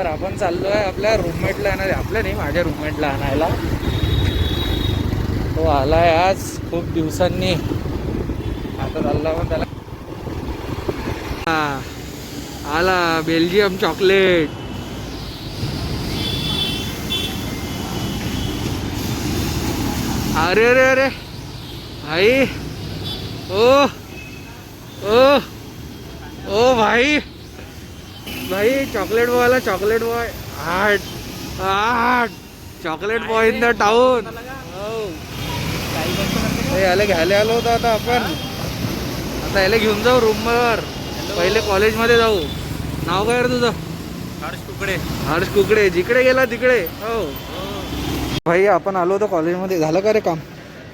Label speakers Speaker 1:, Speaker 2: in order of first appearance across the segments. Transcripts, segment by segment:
Speaker 1: तर आपण चाललोय आपल्या रूममेटला आणायला, आपल्या नाही माझ्या रूममेटला आणायला. तो आलाय आज खूप दिवसांनी. आता चालला पण त्याला आला बेल्जियम चॉकलेट. अरे अरे अरे भाई, ओ ओ ओ भाई भाई, चॉकलेट बॉयला chocolate boy heart heart chocolate boy in the town. याला घ्यायला आलो होतो आता आपण. आता याला घेऊन जाऊ रूमवर. पहिले कॉलेजमध्ये जाऊ. नाव काय रे तुझं?
Speaker 2: हर्ष कुकडे.
Speaker 1: हर्ष कुकडे. जिकडे गेला तिकडे. हो भाई, आपण आलो होतो कॉलेजमध्ये. झालं का रे काम?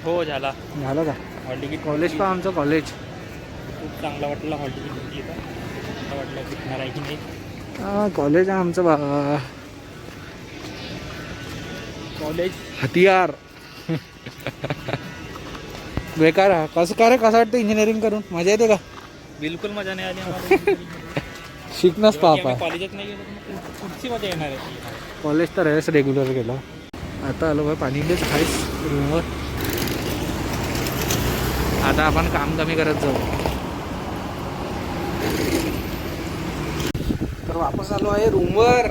Speaker 2: हो झाला.
Speaker 1: झालं का?
Speaker 2: हॉल तिकीट
Speaker 1: कॉलेज का आमचं कॉलेज
Speaker 2: खूप चांगला वाटलं. हॉल तिकीट भेटली तर वाटलं भेटणार आहे की नाही.
Speaker 1: कॉलेज आहे आमचं
Speaker 2: कॉलेज
Speaker 1: हथियार. बेकार आहे. कसं काय रे, कसं वाटतं इंजिनिअरिंग करून? मजा येते का?
Speaker 2: बिलकुल मजा नाही आली आम्हाला.
Speaker 1: शिकणंच पाप आहे.
Speaker 2: कॉलेजात नाही गेलो तर पुढची मजा येणार आहे.
Speaker 1: कॉलेज तर आहेच रेग्युलर गेलो. आता आलो भाई पाणी घेच खाईस रूमवर. आता आपण काम कमी करत जाऊ. तर वापस आलो आहे रूमवर.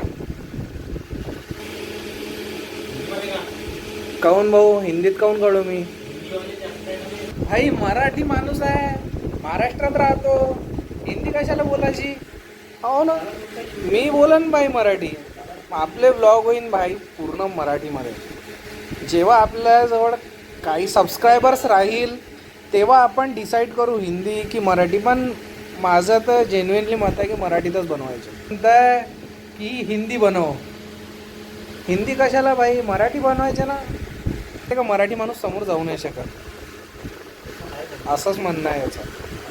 Speaker 1: काऊन भाऊ, हिंदीत काऊन कळू मी? भाई मराठी माणूस आहे, महाराष्ट्रात राहतो, हिंदी कशाला बोलायची? हो ना, मी बोलन भाई मराठी. आपले ब्लॉग होईन भाई पूर्ण मराठीमध्ये. जेव्हा आपल्याजवळ काही सबस्क्रायबर्स राहील तेव्हा आपण डिसाईड करू हिंदी की मराठी. पण माझं तर जेन्युइनली मत आहे की मराठीतच बनवायचं. म्हणताय की हिंदी बनव. हिंदी कशाला भाई, मराठी बनवायचे ना. ते का मराठी माणूस समोर जाऊ नाही शकत, असंच म्हणणं आहे याचं.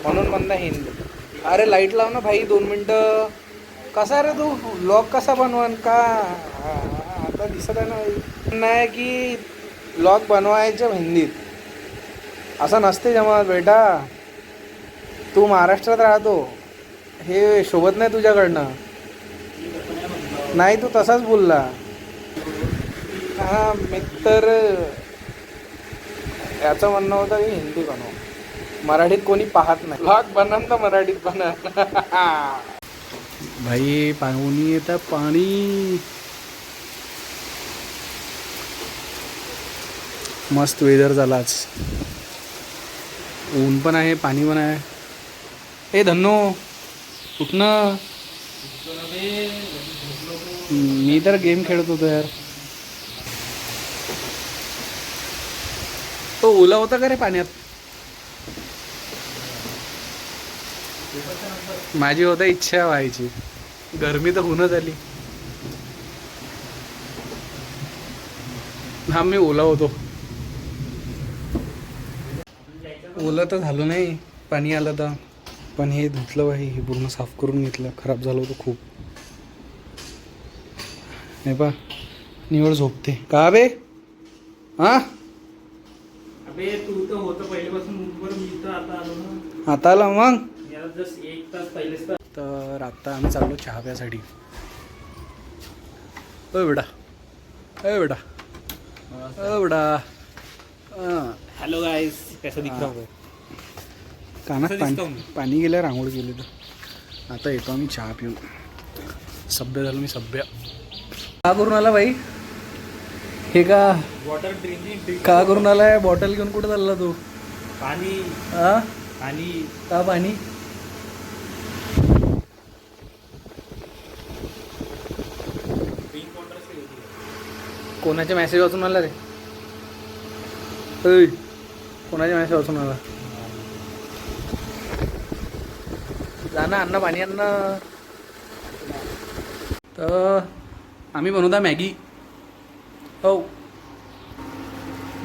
Speaker 1: म्हणून म्हणणं हिंदी. अरे लाईट लाव ना भाई 2 मिनटं. कसा रे तू व्लॉग कसा बनवन का? आता दिसत आहे ना. म्हणणं आहे की व्लॉग बनवायचं हिंदीत. असं नसते जमत बेटा. तू महाराष्ट्रात राहतो, हे शोभत नाही तुझ्याकडनं. नाही, तू तसाच बोलला. हां मित्र, याचं म्हणणं होतं की हिंदी बनव, मराठीत कोणी पाहत नाही. व्लॉग बनन तर मराठीत बनन. भाई पाणी येतं पाणी. मस्त वेदर झाला आज. ऊन पण आहे, पाणी पण आहे. ए धन्नो कुठनं? मी तर गेम खेळत होतो यार. तो ओला होता का रे पाण्यात? माझी होता इच्छा व्हायची. गरमी तर होऊनच आली. हा मी ओला होतो. ओलं तर झालो नाही, पाणी आलं तर. पण हे धुतलं भाई, हे पूर्ण साफ करून घेतलं. खराब झालं होतं खूप. नाही पा निवड झोपते का बे? हा
Speaker 2: अबे तू तर होतं पहिल्यापासून बरं. मी तर आता आलो ना.
Speaker 1: आता आला मग.
Speaker 2: याला जस्ट 1 तास पहिलेच
Speaker 1: तर आता आम्ही चाललो चहा प्यासाठी. ओ बेटा, ओ बेटा, ओ बेटा.
Speaker 2: हॅलो गाईस, कसं दिसतो?
Speaker 1: कानात
Speaker 2: कसं दिसतो
Speaker 1: पाणी पाणी गेलं, रांगोळी गेली. तर आता येतो आम्ही चहा पिऊन. सभ्य झालो मी, सभ्य. का करून आला भाई हे? का
Speaker 2: वॉटर ड्रिंकिंग
Speaker 1: का करून आलाय? बॉटल घेऊन कुठं चालला तू?
Speaker 2: पाणी.
Speaker 1: हा
Speaker 2: पाणी
Speaker 1: का पाणी? कोणाच्या मेसेज वाचून आला रे? कोणाच्या मेसेज वाचून आला? जा ना, अन्न पाणी अन्न. तर आम्ही बनवता मॅगी. हो,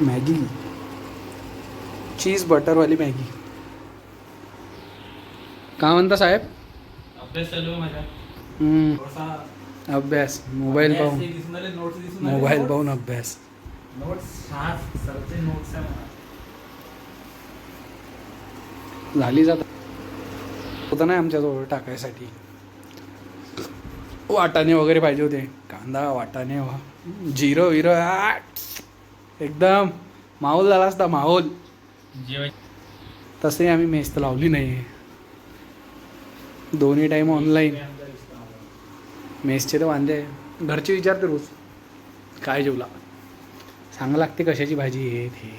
Speaker 1: मॅगी, चीज बटरवाली मॅगी. का म्हणता साहेब?
Speaker 2: अभ्यास चालू माझा.
Speaker 1: अभ्यास मोबाईल पाहून. मोबाईल पाहून अभ्यास. झाली जात होतं नाही आमच्याजवळ टाकायसाठी. वाटाणे वगैरे पाहिजे होते. कांदा वाटाणे जिरं विरं एकदम माहोल झाला असता माहोल.
Speaker 2: जेवाय
Speaker 1: तसे आम्ही मेस तर लावली नाही. दोन्ही टाईम ऑनलाईन. मेसचे तर वांदे आहे. घरचे विचारते रोज काय जेवला, सांगा लागते कशाची भाजी हे ते.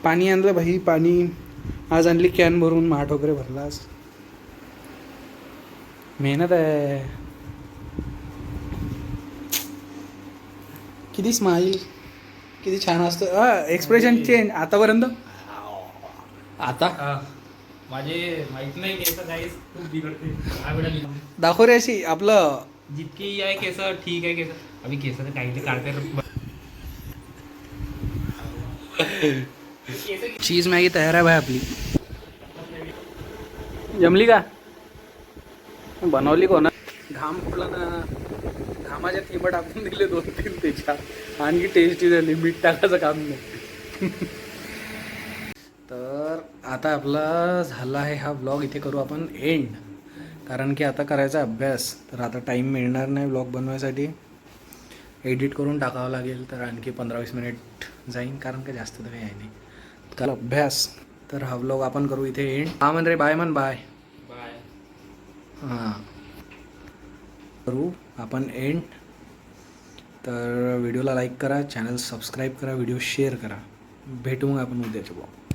Speaker 1: पाणी आणलं भाई, पाणी आज आणली कॅन भरून, माठ वगैरे भरलास. मेहनत आहे. किती स्माईल, किती छान असतं. एक्सप्रेशन चेंज आतापर्यंत. आता
Speaker 2: माझे माहित नाही केस काहीच खूप बिघडते. हा वेळा
Speaker 1: दाखव रे अशी आपलं.
Speaker 2: जितकी आहे केस ठीक आहे केस. आम्ही केस तर काही काढते.
Speaker 1: चीज मॅगी तयार आहे भाई आपली. जमली का? बनवली कोणा? घाम फुटला ना. घामाच्या थेंब टाकून दिले 2-3 त्याच्यात. आणखी टेस्टी झाली. मीठ टाकायचं काम नाही. तर आता आपला झाला आहे हा व्लॉग. इथे करू आपण एंड, कारण की आता करायचा अभ्यास. तर आता टाईम मिळणार नाही व्लॉग बनवायसाठी. एडिट करून टाकावं लागेल. तर आणखी 15-20 मिनिट जाईन, कारण का जास्त तर काही आहे नाही. काल अभ्यास. तर हा व्लॉग आपण करू इथे एंड. हा म्हण रे, बाय म्हण. Bye
Speaker 2: bye.
Speaker 1: हां, करू आपण एंड. तर व्हिडिओला लाईक करा, चॅनल सबस्क्राईब करा, व्हिडिओ शेअर करा. भेटू मग आपण उद्याच्या ब्लॉग.